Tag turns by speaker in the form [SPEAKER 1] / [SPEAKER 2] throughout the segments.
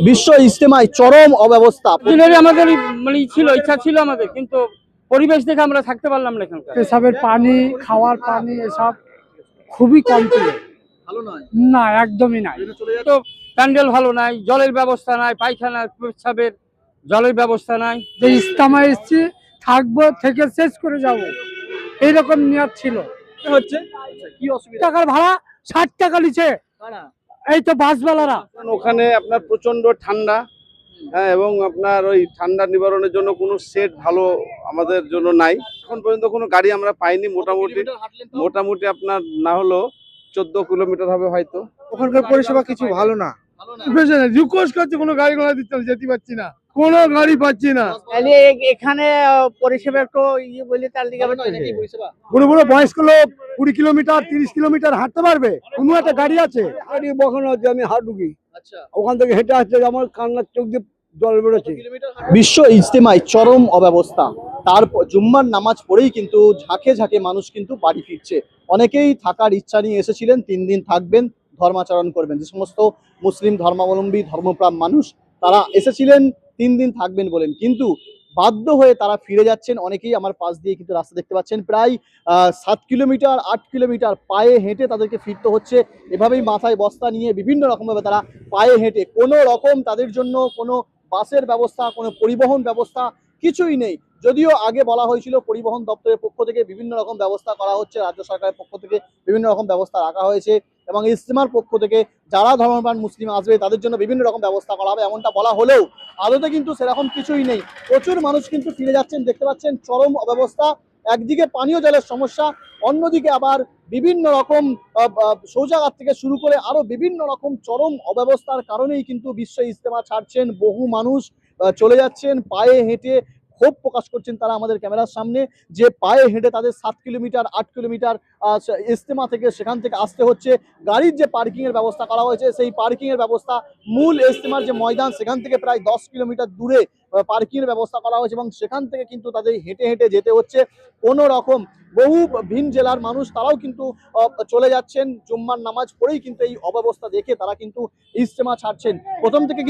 [SPEAKER 1] বিশ্ব ইজতেমায় চরম অব্যবস্থা।
[SPEAKER 2] আমাদের মানে ইচ্ছা ছিল আমাদের, কিন্তু পরিবেশ দেখে আমরা থাকতে পারলাম না এখানকার।
[SPEAKER 3] পেশাবের পানি, খাওয়ার পানি এসব খুবই কম ছিল।
[SPEAKER 1] ভালো নয়,
[SPEAKER 3] না, একদমই নাই।
[SPEAKER 2] তো প্যান্ডেল ভালো নাই, জলের ব্যবস্থা নাই, পায়খানা পেশাবের জলের ব্যবস্থা নাই।
[SPEAKER 3] যে ইজতেমায় এসেছি, থাকবো, থেকে শেষ করে যাব, এইরকম নিয়ত ছিল।
[SPEAKER 1] হচ্ছে কি অসুবিধা?
[SPEAKER 3] টাকার ভাড়া 60 টাকা নিচ্ছে, এই তো বাসওয়ালারা।
[SPEAKER 4] ওখানে আপনার প্রচন্ড ঠান্ডা, হ্যাঁ, এবং আপনার ওই ঠান্ডা নিবারণের জন্য কোনো সেট ভালো আমাদের জন্য নাই। এখন পর্যন্ত কোনো গাড়ি আমরা পাইনি। মোটামুটি আপনার না হলো 14 কিলোমিটার হবে হয়তো।
[SPEAKER 5] ওখানকার পরিষেবা কিছু ভালো না। রিকোয়েস্ট করছি, কোনো গাড়ি ঘোড়া দিতে যেতে পারছি না, কোনো গাড়ি পাচ্ছি না।
[SPEAKER 6] এখানে পরিষেবা একটু বলি, তার দিকে
[SPEAKER 5] বুড়ো বুড়ো বয়স্ক লোক 20 কিলোমিটার 30 কিলোমিটার হাঁটতে পারবে? কোনো একটা গাড়ি আছে? গাড়ি বসানো হচ্ছে, আমি হাঁটু কি ওখান থেকে হেঁটে আসছে, আমার কান্নার চোখ দিয়ে জল বেরোচ্ছে।
[SPEAKER 1] বিশ্ব ইজতেমায় চরম অব্যবস্থা। তারপর জুম্মার নামাজ পড়েই কিন্তু ঝাঁকে ঝাঁকে মানুষ কিন্তু বাড়ি ফিরছে। অনেকেই থাকার ইচ্ছা নিয়ে এসেছিলেন, 3 দিন থাকবেন, ধর্মাচরণ করবেন। যে সমস্ত মুসলিম ধর্মাবলম্বী ধর্মপ্রাণ মানুষ তারা এসেছিলেন 3 দিন থাকবেন বলেন, কিন্তু বাধ্য হয়ে তারা ফিরে যাচ্ছেন। অনেকেই আমার পাশ দিয়ে কিন্তু রাস্তা দেখতে পাচ্ছেন, প্রায় 7 কিলোমিটার 8 কিলোমিটার পায়ে হেঁটে তাদেরকে ফিরতে হচ্ছে। এভাবেই মাথায় বস্তা নিয়ে বিভিন্ন রকমভাবে তারা পায়ে হেঁটে, কোনো রকম তাদের জন্য কোনো বাসের ব্যবস্থা, কোনো পরিবহন ব্যবস্থা কিছুই নেই। যদিও আগে বলা হয়েছিল পরিবহন দপ্তরের পক্ষ থেকে বিভিন্ন রকম ব্যবস্থা করা হচ্ছে, রাজ্য সরকারের পক্ষ থেকে বিভিন্ন রকম ব্যবস্থা রাখা হয়েছে, এবং ইজতেমার পক্ষ থেকে যারা ধর্মপ্রাণ মুসলিম আসবে তাদের জন্য বিভিন্ন রকম ব্যবস্থা করা হবে, এমনটা বলা হলেও আদতে কিন্তু সেরকম কিছুই নেই। প্রচুর মানুষ কিন্তু ফিরে যাচ্ছেন, দেখতে পাচ্ছেন চরম অব্যবস্থা। একদিকে পানীয় জলের সমস্যা, অন্যদিকে আবার বিভিন্ন রকম শৌচাগার থেকে শুরু করে আরো বিভিন্ন রকম চরম অব্যবস্থার কারণেই কিন্তু বিশ্ব ইজতেমা ছাড়ছেন বহু মানুষ, চলে যাচ্ছেন পায়ে হেঁটে। ক্ষোভ প্রকাশ করছেন তারা আমাদের ক্যামেরার সামনে, যে পায়ে হেঁটে তাদের 7 কিলোমিটার 8 কিলোমিটার ইজতেমা থেকে সেখান থেকে আসতে হচ্ছে। গাড়ির যে পার্কিং এর ব্যবস্থা করা হয়েছে, সেই পার্কিং এর ব্যবস্থা মূল ইজতেমার যে ময়দান সেখান থেকে প্রায় 10 কিলোমিটার দূরে পার্কিং এর ব্যবস্থা করা হয়েছে, এবং সেখান থেকে কিন্তু তাদের হেঁটে হেঁটে যেতে হচ্ছে। কোনো রকম বহু ভিন জেলার মানুষ তারাও কিন্তু চলে যাচ্ছেন জুম্মার নামাজ পড়েই, কিন্তু এই অব্যবস্থা দেখে তারা কিন্তু ইজতেমা ছাড়ছেন। প্রথম থেকে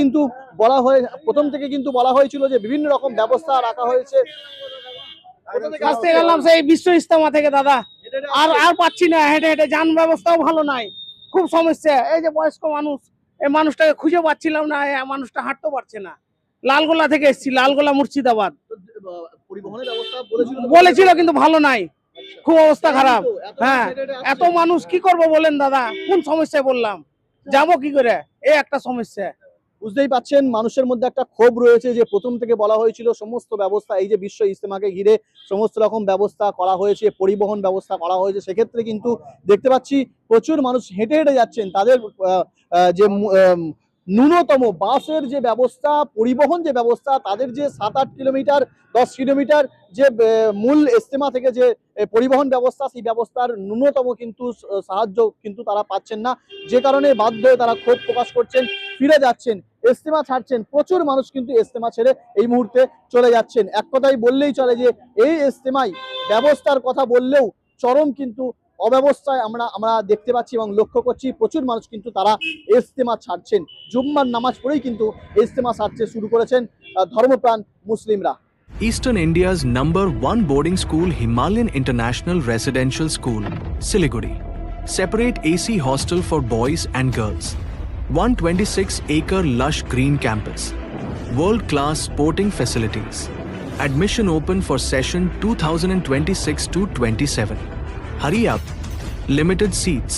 [SPEAKER 1] কিন্তু বলা হয়েছিল যে বিভিন্ন রকম ব্যবস্থা রাখা হয়েছে।
[SPEAKER 6] আসতে গেলাম সেই বিশ্ব ইজতেমা থেকে দাদা, আর পাচ্ছি না হেঁটে হেঁটে, যান ব্যবস্থাও ভালো নাই, খুব সমস্যা। এই যে বয়স্ক মানুষ, এই মানুষটাকে খুঁজে পাচ্ছিলাম না, এই মানুষটা হাঁটতে পারছে না। লালগোলা থেকে এসেছি, লালগোলা মুর্শিদাবাদ।
[SPEAKER 1] পরিবহনের ব্যবস্থা
[SPEAKER 6] বলেছিল কিন্তু ভালো নাই, খুব অবস্থা খারাপ। হ্যাঁ, এত মানুষ কি করব বলেন দাদা, কোন সমস্যায় বললাম, যাবো কি করে, এই একটা সমস্যা।
[SPEAKER 1] বুঝতেই পাচ্ছেন মানুষের মধ্যে একটা ক্ষোভ রয়েছে, যে প্রথম থেকে বলা হয়েছিল সমস্ত ব্যবস্থা, এই যে বিশ্ব ইজতেমাকে ঘিরে সমস্ত রকম ব্যবস্থা করা হয়েছে, পরিবহন ব্যবস্থা করা হয়েছে, সেক্ষেত্রে কিন্তু দেখতে পাচ্ছি প্রচুর মানুষ হেঁটে হেঁটে যাচ্ছেন। তাদের যে ন্যূনতম বাসের যে ব্যবস্থা, পরিবহন যে ব্যবস্থা, তাদের যে 7-8 কিলোমিটার 10 কিলোমিটার যে মূল ইজতেমা থেকে যে পরিবহন ব্যবস্থা, সেই ব্যবস্থার ন্যূনতম কিন্তু সাহায্য কিন্তু তারা পাচ্ছেন না, যে কারণে বাধ্য হয়ে তারা ক্ষোভ প্রকাশ করছেন, ফিরে যাচ্ছেন, ইজতেমা ছাড়ছেন। প্রচুর মানুষ কিন্তু ইজতেমা ছেড়ে এই মুহূর্তে চলে যাচ্ছেন। এক কথাই বললেই চলে যে এই ইজতেমায় ব্যবস্থার কথা বললেও চরম কিন্তু অব্যবস্থায় আমরা দেখতে পাচ্ছি এবং লক্ষ্য করছি। প্রচুর মানুষ কিন্তু তারা ইজতেমা ছাড়ছেন, জুম্মার নামাজ পড়েই কিন্তু ইজতেমা ছাড়তে শুরু করেছেন ধর্মপ্রাণ মুসলিমরা।
[SPEAKER 7] Eastern India's #1 boarding school, Himalayan International Residential School, Siliguri. Separate AC hostel for boys and girls. 126-acre lush green campus. World-class sporting facilities. Admission open for session 2026-27. Hurry up. Limited seats.